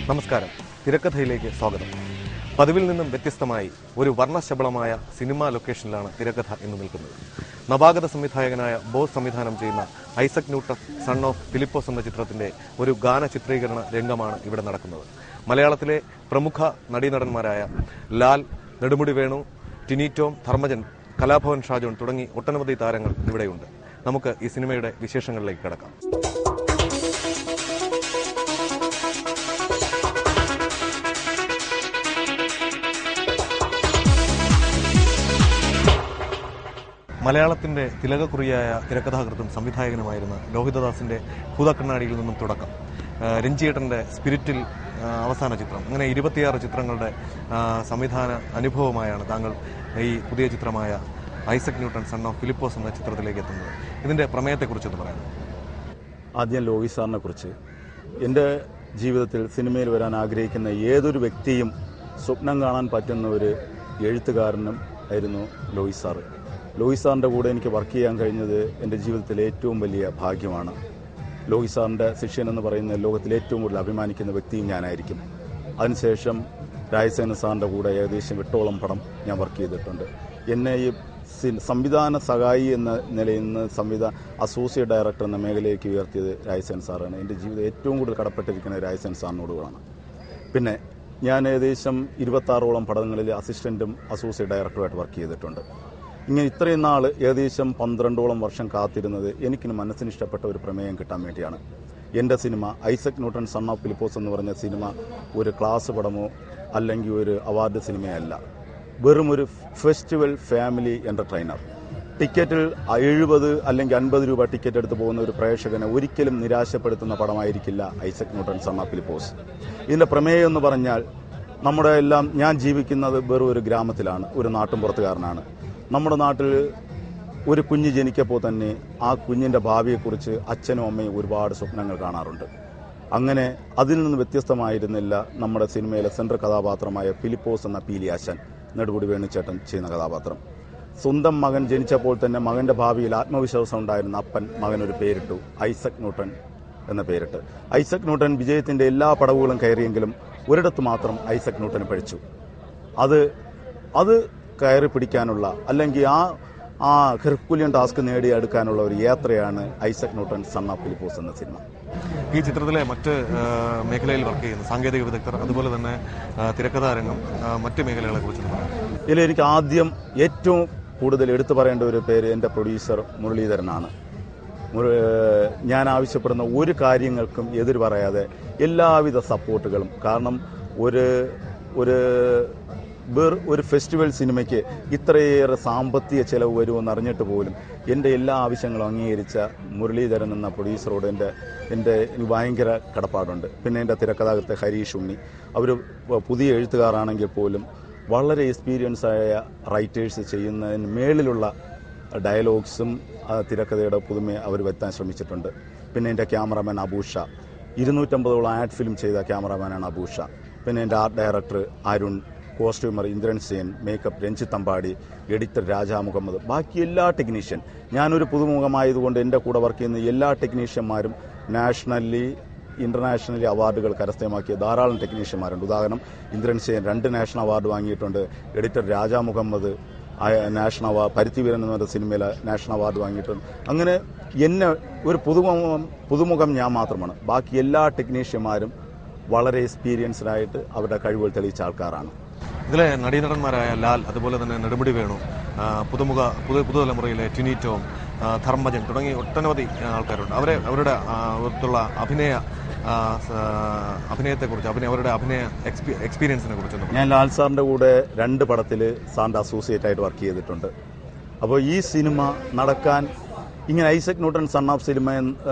നമസ്കാരം, തിരക്കഥയിലേക്ക് സ്വാഗതം. പതിവിൽ നിന്നും വ്യത്യസ്തമായി ഒരു വർണ്ണശബളമായ സിനിമാ ലൊക്കേഷനിലാണ് തിരക്കഥ ഇന്ന് നിൽക്കുന്നത്. നവാഗത സംവിധായകനായ ബോസ് സംവിധാനം ചെയ്യുന്ന Isaac Newton son of Philipose എന്ന ചിത്രത്തിന്റെ ഒരു ഗാന ചിത്രീകരണ രംഗമാണ് ഇവിടെ നടക്കുന്നത്. മലയാളത്തിലെ പ്രമുഖ നടീനടന്മാരായ ലാൽ, നെടുമുടി വേണു, ടിനി ടോം, ധർമ്മജൻ, കലാഭവൻ ഷാജോൺ തുടങ്ങി ഒട്ടനവധി താരങ്ങൾ ഇവിടെയുണ്ട്. നമുക്ക് ഈ സിനിമയുടെ വിശേഷങ്ങളിലേക്ക് കടക്കാം. മലയാളത്തിന്റെ തിലകക്കുറിയായ തിരക്കഥാകൃത്തും സംവിധായകനുമായിരുന്ന ലോഹിതദാസിന്റെ ഭൂതക്കണ്ണാടിയിൽ നിന്നും തുടക്കം, രഞ്ജിയേട്ടന്റെ സ്പിരിറ്റിൽ അവസാന ചിത്രം, അങ്ങനെ 26 ചിത്രങ്ങളുടെ സംവിധാന അനുഭവമായാണ് താങ്കൾ ഈ പുതിയ ചിത്രമായ Isaac Newton son of Philipose എന്ന ചിത്രത്തിലേക്ക് എത്തുന്നത്. ഇതിന്റെ പ്രമേയത്തെക്കുറിച്ചൊന്ന് പറയാം. ആദ്യം ലോഹിത് സാറിനെ കുറിച്ച്, എൻ്റെ ജീവിതത്തിൽ സിനിമയിൽ വരാൻ ആഗ്രഹിക്കുന്ന ഏതൊരു വ്യക്തിയും സ്വപ്നം കാണാൻ പറ്റുന്ന ഒരു എഴുത്തുകാരനും ആയിരുന്നു ലോഹിത് സാറ്. ലോഹിത് സാറിൻ്റെ കൂടെ എനിക്ക് വർക്ക് ചെയ്യാൻ കഴിഞ്ഞത് എൻ്റെ ജീവിതത്തിലെ ഏറ്റവും വലിയ ഭാഗ്യമാണ്. ലോഹിത് സാറിൻ്റെ ശിഷ്യൻ എന്ന് പറയുന്ന ലോകത്തിലെ ഏറ്റവും കൂടുതൽ അഭിമാനിക്കുന്ന വ്യക്തിയും ഞാനായിരിക്കും. അതിനുശേഷം രാജസേന സാറിൻ്റെ കൂടെ ഏകദേശം 8ഓളം പടം ഞാൻ വർക്ക് ചെയ്തിട്ടുണ്ട്. എന്നെ ഈ സംവിധാന സഹായി എന്ന നിലയിൽ നിന്ന് അസോസിയേറ്റ് ഡയറക്ടർ എന്ന മേഖലയിലേക്ക് ഉയർത്തിയത് രാജസേന സാറാണ്. എൻ്റെ ജീവിതം ഏറ്റവും കൂടുതൽ കടപ്പെട്ടിരിക്കുന്നത് രാജസേന സാറിനോടുകളാണ്. പിന്നെ ഞാൻ ഏകദേശം 26ഓളം പടങ്ങളിൽ അസിസ്റ്റൻറ്റും അസോസിയേറ്റ് ഡയറക്ടറുമായിട്ട് വർക്ക് ചെയ്തിട്ടുണ്ട്. ഇങ്ങനെ ഇത്രയും നാൾ ഏകദേശം 12ഓളം വർഷം കാത്തിരുന്നത് എനിക്കിന് മനസ്സിന് ഇഷ്ടപ്പെട്ട ഒരു പ്രമേയം കിട്ടാൻ വേണ്ടിയാണ്. എൻ്റെ cinema Isaac Newton son of Philipose എന്ന് പറഞ്ഞ സിനിമ ഒരു ക്ലാസ് പടമോ അല്ലെങ്കിൽ ഒരു അവാർഡ് സിനിമയല്ല, വെറും ഒരു ഫെസ്റ്റിവൽ ഫാമിലി എൻ്റർടൈനർ. ടിക്കറ്റിൽ 70 അല്ലെങ്കിൽ 50 രൂപ ടിക്കറ്റ് എടുത്ത് പോകുന്ന ഒരു പ്രേക്ഷകനെ ഒരിക്കലും നിരാശപ്പെടുത്തുന്ന പടമായിരിക്കില്ല Isaac Newton son of Philipose. ഇതിൻ്റെ പ്രമേയം എന്ന് പറഞ്ഞാൽ, നമ്മുടെ എല്ലാം ഞാൻ ജീവിക്കുന്നത് വെറും ഒരു ഗ്രാമത്തിലാണ്, ഒരു നാട്ടുംപുറത്തുകാരനാണ്. നമ്മുടെ നാട്ടിൽ ഒരു കുഞ്ഞ് ജനിക്കപ്പോൾ തന്നെ ആ കുഞ്ഞിൻ്റെ ഭാവിയെക്കുറിച്ച് അച്ഛനും അമ്മയും ഒരുപാട് സ്വപ്നങ്ങൾ കാണാറുണ്ട്. അങ്ങനെ അതിൽ നിന്ന് വ്യത്യസ്തമായിരുന്നില്ല നമ്മുടെ സിനിമയിലെ സെൻട്രൽ കഥാപാത്രമായ ഫിലിപ്പോസ് എന്ന പീലിയാശൻ, നെടുമുടി വേണുചേട്ടൻ ചെയ്യുന്ന കഥാപാത്രം. സ്വന്തം മകൻ ജനിച്ചപ്പോൾ തന്നെ മകൻ്റെ ഭാവിയിൽ ആത്മവിശ്വാസം ഉണ്ടായിരുന്ന അപ്പൻ മകനൊരു പേരിട്ടു, ഐസക് ന്യൂട്ടൺ എന്ന പേരിട്ട്. ഐസക് ന്യൂട്ടൺ വിജയത്തിൻ്റെ എല്ലാ പടവുകളും കയറിയെങ്കിലും ഒരിടത്ത് മാത്രം ഐസക് ന്യൂട്ടന് പഴിച്ചു. അത് കയറി പിടിക്കാനുള്ള അല്ലെങ്കിൽ ആ ഹെർക്കുലിയൻ ടാസ്ക് നേടിയെടുക്കാനുള്ള ഒരു യാത്രയാണ് Isaac Newton son of Philipose എന്ന സിനിമ. ഈ ചിത്രത്തിലെ മറ്റ് മേഖലയിൽ വർക്ക് ചെയ്യുന്ന സാങ്കേതിക വിദഗ്ധർ, അതുപോലെ തന്നെ തിരക്കഥാരംഗം, മറ്റ് മേഖലകളെ കുറിച്ച് പറയാം. ഇതിൽ എനിക്ക് ആദ്യം ഏറ്റവും കൂടുതൽ എടുത്തു പറയേണ്ട ഒരു പേര് എൻ്റെ പ്രൊഡ്യൂസർ മുരളീധരനാണ്. ഞാൻ ആവശ്യപ്പെടുന്ന ഒരു കാര്യങ്ങൾക്കും എതിര് പറയാതെ എല്ലാവിധ സപ്പോർട്ടുകളും, കാരണം ഒരു ഫെസ്റ്റിവൽ സിനിമയ്ക്ക് ഇത്രയേറെ സാമ്പത്തിക ചെലവ് വരുമെന്ന് അറിഞ്ഞിട്ട് പോലും എൻ്റെ എല്ലാ ആവശ്യങ്ങളും അംഗീകരിച്ച മുരളീധരൻ എന്ന പ്രൊഡ്യൂസറോട് എനിക്ക് ഭയങ്കര കടപ്പാടുണ്ട്. പിന്നെ എൻ്റെ തിരക്കഥാകൃത്ത് ഹരീഷ് ഉണ്ണി, അവർ പുതിയ എഴുത്തുകാരാണെങ്കിൽ പോലും വളരെ എക്സ്പീരിയൻസ് ആയ റൈറ്റേഴ്സ് ചെയ്യുന്നതിന് മേളിലുള്ള ഡയലോഗ്സും തിരക്കഥയുടെ പുതുമയെ അവർ വരുത്താൻ ശ്രമിച്ചിട്ടുണ്ട്. പിന്നെ എൻ്റെ ക്യാമറാമാൻ അബൂഷ, 250ഓളം ആഡ് ഫിലിം ചെയ്ത ക്യാമറാമാനാണ് അബൂഷ. പിന്നെ എൻ്റെ art director Arun, costumer Indran Sen, makeup Ranjith Ambadi, editor Raja Muhammad, ബാക്കി എല്ലാ ടെക്നീഷ്യൻ, ഞാനൊരു പുതുമുഖമായതുകൊണ്ട് എൻ്റെ കൂടെ വർക്ക് ചെയ്യുന്ന എല്ലാ ടെക്നീഷ്യന്മാരും നാഷണലി ഇന്റർനാഷണലി അവാർഡുകൾ കരസ്ഥമാക്കിയ ധാരാളം ടെക്നീഷ്യന്മാരുണ്ട്. ഉദാഹരണം, ഇന്ദ്രൻ സെൻ 2 നാഷണൽ അവാർഡ് വാങ്ങിയിട്ടുണ്ട്. Editor Raja Muhammad national award, Paruthiveeran എന്ന് പറഞ്ഞ സിനിമയിൽ നാഷണൽ അവാർഡ് വാങ്ങിയിട്ടുണ്ട്. അങ്ങനെ എന്നെ ഒരു പുതുമുഖം ഞാൻ മാത്രമാണ്. ബാക്കി എല്ലാ ടെക്നീഷ്യന്മാരും വളരെ എക്സ്പീരിയൻസ്ഡ് ആയിട്ട് അവരുടെ കഴിവുകൾ തെളിയിച്ച ആൾക്കാരാണ്. ഇതിലെ നടീനടന്മാരായ ലാൽ, അതുപോലെ തന്നെ നെടുമുടി വേണു, പുതുതലമുറയിലെ ടിനി ടോം, ധർമ്മജൻ തുടങ്ങി ഒട്ടനവധി ആൾക്കാരുണ്ട്. അവരുടെ അഭിനയത്തെക്കുറിച്ച്, അവരുടെ അഭിനയ എക്സ്പീരിയൻസിനെ കുറിച്ച്. ഞാൻ ലാൽ സാറിൻ്റെ കൂടെ 2 പടത്തിൽ സാറിൻ്റെ അസോസിയേറ്റ് ആയിട്ട് വർക്ക് ചെയ്തിട്ടുണ്ട്. അപ്പോൾ ഈ സിനിമ നടക്കാൻ, ഇങ്ങനെ Isaac Newton son of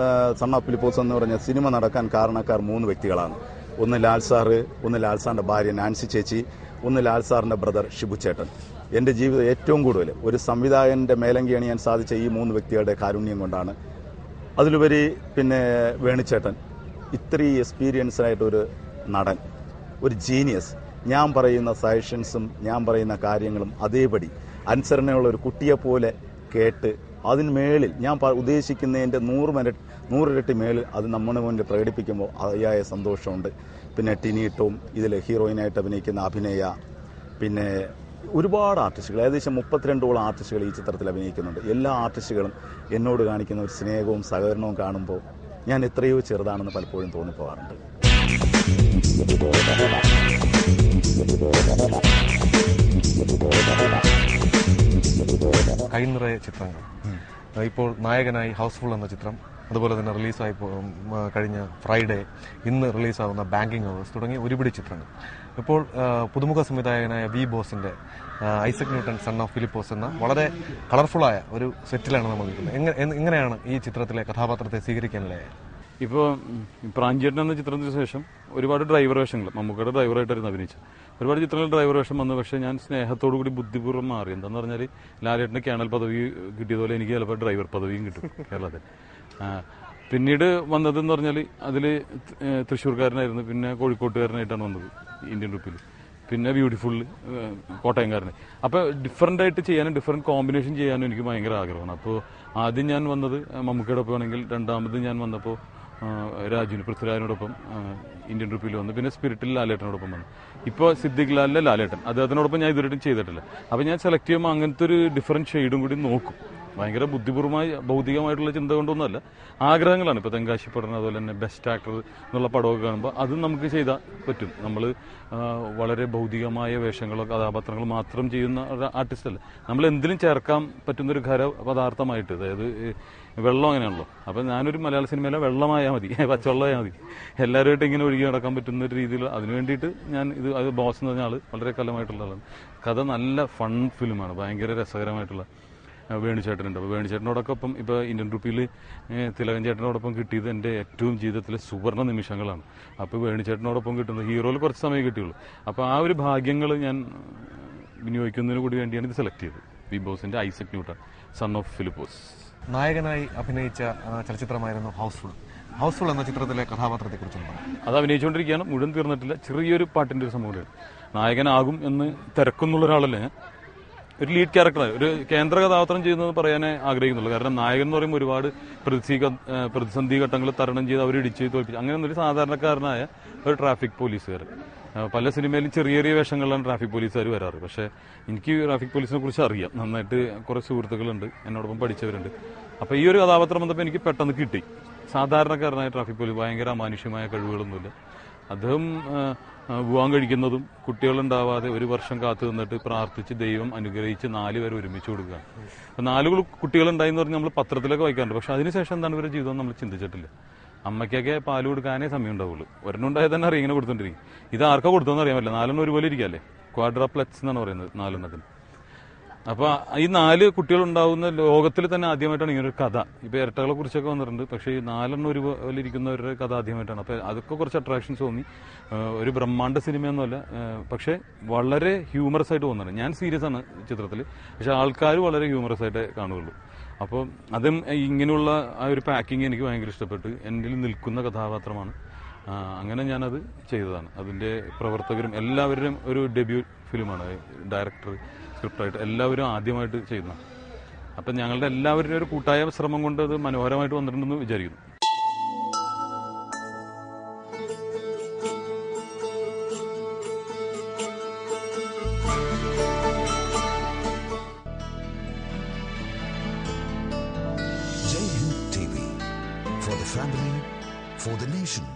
Philipose എന്ന് പറഞ്ഞ സിനിമ നടക്കാൻ കാരണക്കാർ 3 വ്യക്തികളാണ്. ഒന്ന് ലാൽ സാറ്, ഒന്ന് ലാൽ സാറിൻ്റെ ഭാര്യ നാൻസി ചേച്ചി, ഒന്ന് ലാൽ സാറിൻ്റെ ബ്രദർ ഷിബു ചേട്ടൻ. എൻ്റെ ജീവിതം ഏറ്റവും കൂടുതൽ ഒരു സംവിധായകൻ്റെ മേലങ്കി അണിയാൻ സാധിച്ച ഈ 3 വ്യക്തികളുടെ കാരുണ്യം കൊണ്ടാണ്. അതിലുപരി പിന്നെ വേണുചേട്ടൻ, ഇത്രയും എക്സ്പീരിയൻസ് ആയിട്ടൊരു നടൻ, ഒരു ജീനിയസ്. ഞാൻ പറയുന്ന സജഷൻസും ഞാൻ പറയുന്ന കാര്യങ്ങളും അതേപടി അനുസരണയുള്ള ഒരു കുട്ടിയെപ്പോലെ കേട്ട് അതിന് മേളിൽ ഞാൻ ഉദ്ദേശിക്കുന്നതിൻ്റെ 100 ഇരട്ടി മേളിൽ അത് നമ്മുടെ മുന്നിൽ പ്രകടിപ്പിക്കുമ്പോൾ അതിയായ സന്തോഷമുണ്ട്. പിന്നെ ടിനീട്ടും ഇതിൽ ഹീറോയിനായിട്ട് അഭിനയിക്കുന്ന അഭിനയ, പിന്നെ ഒരുപാട് ആർട്ടിസ്റ്റുകൾ, ഏകദേശം 32ഓളം ആർട്ടിസ്റ്റുകൾ ഈ ചിത്രത്തിൽ അഭിനയിക്കുന്നുണ്ട്. എല്ലാ ആർട്ടിസ്റ്റുകളും എന്നോട് കാണിക്കുന്ന ഒരു സ്നേഹവും സഹകരണവും കാണുമ്പോൾ ഞാൻ എത്രയോ ചെറുതാണെന്ന് പലപ്പോഴും തോന്നിപ്പോകാറുണ്ട്. കൈനിറയ ചിത്രങ്ങൾ ഇപ്പോൾ നായകനായി ഹൗസ്ഫുൾ എന്ന ചിത്രം, അതുപോലെ തന്നെ റിലീസായി കഴിഞ്ഞ ഫ്രൈഡേ, ഇന്ന് റിലീസാവുന്ന ബാങ്കിങ് അവേഴ്സ് തുടങ്ങിയ ഒരുപിടി ചിത്രങ്ങൾ. ഇപ്പോൾ പുതുമുഖ സംവിധായകനായ വി ബോസിന്റെ Isaac Newton son of Philipose എന്ന വളരെ കളർഫുള്ളായ ഒരു സെറ്റിലാണ് നമ്മൾ നിൽക്കുന്നത്. എങ്ങനെയാണ് ഈ ചിത്രത്തിലെ കഥാപാത്രത്തെ സ്വീകരിക്കാനില്ലേ? ഇപ്പോൾ പ്രാഞ്ചേട്ടൻ എന്ന ചിത്രത്തിന് ശേഷം ഒരുപാട് ഡ്രൈവർ വേഷങ്ങൾ, മമ്മൂക്കയുടെ ഡ്രൈവറായിട്ടായിരുന്നു അഭിനയിച്ചത്. ഒരുപാട് ചിത്രങ്ങളിൽ ഡ്രൈവർ വേഷം വന്നു. പക്ഷേ ഞാൻ സ്നേഹത്തോടു കൂടി ബുദ്ധിപൂർവ്വം മാറി. എന്താണെന്ന് പറഞ്ഞാൽ ലാലേട്ടന് കേണൽ പദവി കിട്ടിയതുപോലെ എനിക്ക് ചിലപ്പോൾ ഡ്രൈവർ പദവിയും കിട്ടും കേരളത്തിൽ. പിന്നീട് വന്നതെന്ന് പറഞ്ഞാൽ അതിൽ തൃശ്ശൂർക്കാരനായിരുന്നു, പിന്നെ കോഴിക്കോട്ടുകാരനായിട്ടാണ് വന്നത് ഇന്ത്യൻ റുപ്പിയിൽ, പിന്നെ ബ്യൂട്ടിഫുൾ കോട്ടയംകാരനെ. അപ്പോൾ ഡിഫറൻ്റ് ആയിട്ട് ചെയ്യാനും ഡിഫറെൻറ്റ് കോമ്പിനേഷൻ ചെയ്യാനും എനിക്ക് ഭയങ്കര ആഗ്രഹമാണ്. അപ്പോൾ ആദ്യം ഞാൻ വന്നത് മമ്മൂക്കയുടെ ഒപ്പം ആണെങ്കിൽ, രണ്ടാമത് ഞാൻ വന്നപ്പോൾ രാജുവിന് പൃഥ്വിരാജിനോടൊപ്പം ഇന്ത്യൻ റുപ്പിയിൽ വന്നു, പിന്നെ സ്പിരിറ്റിൽ ലാലേട്ടനോടൊപ്പം വന്നു. ഇപ്പോൾ സിദ്ദിഖ് ലാലിലെ ലാലേട്ടൻ, അദ്ദേഹത്തിനോടൊപ്പം ഞാൻ ഇതുവരെയും ചെയ്തിട്ടില്ല. അപ്പോൾ ഞാൻ സെലക്ട് ചെയ്യുമ്പോൾ അങ്ങനത്തെ ഒരു ഡിഫറൻറ്റ് ഷെയ്ഡും കൂടി നോക്കും. ഭയങ്കര ബുദ്ധിപൂർവ്വമായി ഭൗതികമായിട്ടുള്ള ചിന്ത കൊണ്ടൊന്നുമല്ല, ആഗ്രഹങ്ങളാണ്. ഇപ്പോൾ തെങ്കാശി പഠനം, അതുപോലെ തന്നെ ബെസ്റ്റ് ആക്ടർ എന്നുള്ള പടമൊക്കെ കാണുമ്പോൾ അതും നമുക്ക് ചെയ്താൽ പറ്റും. നമ്മൾ വളരെ ഭൗതികമായ വേഷങ്ങളോ കഥാപാത്രങ്ങളോ മാത്രം ചെയ്യുന്ന ഒരു ആർട്ടിസ്റ്റ് അല്ല. നമ്മൾ എന്തിനും ചേർക്കാൻ പറ്റുന്നൊരു ഖരപദാർത്ഥമായിട്ട്, അതായത് വെള്ളം അങ്ങനെയാണല്ലോ. അപ്പോൾ ഞാനൊരു മലയാള സിനിമയിലെ വെള്ളമായാൽ മതി, പച്ചവെള്ളമായാൽ മതി, എല്ലാവരുമായിട്ട് ഇങ്ങനെ ഒഴുകി നടക്കാൻ പറ്റുന്ന ഒരു രീതിയിൽ. അതിനു വേണ്ടിയിട്ട് ഞാൻ അത് ബോസ് എന്ന് പറഞ്ഞ ആൾ വളരെ കാലമായിട്ടുള്ള ആളാണ്. കഥ നല്ല ഫൺ ഫിലിമാണ്, ഭയങ്കര രസകരമായിട്ടുള്ള. വേണുചേട്ടനുണ്ട്. അപ്പോൾ വേണുചേട്ടനോടൊപ്പം ഇപ്പോൾ ഇന്ത്യൻ റുപ്പിയിൽ തിലകൻ ചേട്ടനോടൊപ്പം കിട്ടിയത് എൻ്റെ ഏറ്റവും ജീവിതത്തിലെ സുവർണ്ണ നിമിഷങ്ങളാണ്. അപ്പോൾ വേണുചേട്ടനോടൊപ്പം കിട്ടുന്നത് ഹീറോയിൽ കുറച്ച് സമയം കിട്ടിയുള്ളൂ. അപ്പോൾ ആ ഒരു ഭാഗ്യങ്ങൾ ഞാൻ വിനിയോഗിക്കുന്നതിന് കൂടി വേണ്ടിയാണ് ഇത് സെലക്ട് ചെയ്തത്. വി ബോസിൻ്റെ Isaac Newton son of Philipose. നായകനായി അഭിനയിച്ച ചലച്ചിത്രമായിരുന്നു ഹൗസ്ഫുൾ എന്ന ചിത്രത്തിലെ കഥാപാത്രത്തെ കുറിച്ചുണ്ട്. അത് അഭിനയിച്ചുകൊണ്ടിരിക്കുകയാണ്, മുഴുവൻ തീർന്നിട്ടില്ല. ചെറിയൊരു പാട്ടിൻ്റെ ഒരു സംഭവം. നായകനാകും എന്ന് തിരക്കുന്നുള്ള ഒരാളല്ലേ, ഒരു ലീഡ് ക്യാരക്ടറായി ഒരു കേന്ദ്ര കഥാപാത്രം ചെയ്യുന്നത് പറയാനേ ആഗ്രഹിക്കുന്നുള്ളൂ. കാരണം നായകൻ എന്ന് പറയുമ്പോൾ ഒരുപാട് പ്രതിസന്ധി ഘട്ടങ്ങൾ തരണം ചെയ്ത് അവർ ഇടിച്ച് തോൽപ്പിച്ച് അങ്ങനെ ഒരു സാധാരണക്കാരനായ ഒരു ട്രാഫിക് പോലീസുകാരൻ. പല സിനിമയിലും ചെറിയ ചെറിയ വേഷങ്ങളിലാണ് ട്രാഫിക് പോലീസുകാർ വരാറ്. പക്ഷേ എനിക്ക് ട്രാഫിക് പോലീസിനെ കുറിച്ച് അറിയാം നന്നായിട്ട്. കുറേ സുഹൃത്തുക്കളുണ്ട്, എന്നോടൊപ്പം പഠിച്ചവരുണ്ട്. അപ്പോൾ ഈ ഒരു കഥാപാത്രം വന്നപ്പോൾ എനിക്ക് പെട്ടെന്ന് കിട്ടി. സാധാരണക്കാരനായ ട്രാഫിക് പോലീസ്, ഭയങ്കര അമാനുഷ്യമായ കഴിവുകളൊന്നുമില്ല. അദ്ദേഹം വിവാഹം കഴിക്കുന്നതും കുട്ടികളുണ്ടാവാതെ 1 വർഷം കാത്തു നിന്നിട്ട് പ്രാർത്ഥിച്ച് ദൈവം അനുഗ്രഹിച്ച് 4 പേരെ ഒരുമിച്ച് കൊടുക്കുകയാണ്. അപ്പോൾ 4 കുട്ടികളുണ്ടായിന്ന് പറഞ്ഞ് നമ്മൾ പത്രത്തിലൊക്കെ വായിക്കാറുണ്ട്. പക്ഷെ അതിനുശേഷം എന്താണ് ഇവരുടെ ജീവിതം നമ്മൾ ചിന്തിച്ചിട്ടില്ല. അമ്മയ്ക്കൊക്കെ പാല് കൊടുക്കാനേ സമയം ഉണ്ടാവുള്ളൂ. ഒരെണ്ണുണ്ടായാൽ തന്നെ അറിയാം ഇങ്ങനെ കൊടുത്തോണ്ടിരിക്കും. ഇത് ആർക്കാ കൊടുത്തതെന്ന് അറിയാൻ പറ്റില്ല. 4 ഒരുപോലെ ഇരിക്കല്ലേ, ക്വാഡ്രാപ്ലെക്സ് എന്നാണ് പറയുന്നത് 4 അപ്പോൾ ഈ 4 കുട്ടികളുണ്ടാവുന്ന ലോകത്തിൽ തന്നെ ആദ്യമായിട്ടാണ് ഇങ്ങനൊരു കഥ. ഇപ്പോൾ ഇരട്ടകളെ കുറിച്ചൊക്കെ വന്നിട്ടുണ്ട്, പക്ഷേ ഈ 4 ഒരുപോലെ ഇരിക്കുന്നവരുടെ കഥ ആദ്യമായിട്ടാണ്. അപ്പോൾ അതൊക്കെ കുറച്ച് അട്രാക്ഷൻസ് തോന്നി. ഒരു ബ്രഹ്മാണ്ഡ സിനിമയൊന്നുമല്ല, പക്ഷേ വളരെ ഹ്യൂമറസ് ആയിട്ട് തോന്നുന്നുണ്ട്. ഞാൻ സീരിയസ് ആണ് ചിത്രത്തിൽ, പക്ഷെ ആൾക്കാർ വളരെ ഹ്യൂമറസ് ആയിട്ട് കാണുകയുള്ളൂ. അപ്പോൾ അതും ഇങ്ങനെയുള്ള ആ ഒരു പാക്കിങ് എനിക്ക് ഭയങ്കര ഇഷ്ടപ്പെട്ടു. എന്നിൽ നിൽക്കുന്ന കഥാപാത്രമാണ്. അങ്ങനെ ഞാനത് ചെയ്തതാണ്. അതിൻ്റെ പ്രവർത്തകരും എല്ലാവരുടെയും ഒരു ഡെബ്യൂ ഫിലിമാണ്. ഡയറക്ടർ, സ്ക്രിപ്റ്റായിട്ട് എല്ലാവരും ആദ്യമായിട്ട് ചെയ്യുന്ന. അപ്പം ഞങ്ങളുടെ എല്ലാവരുടെയും ഒരു കൂട്ടായ ശ്രമം കൊണ്ട് അത് മനോഹരമായിട്ട് വന്നിട്ടുണ്ടെന്ന് വിചാരിക്കുന്നു. Jai Hind TV, for the family, for the nation.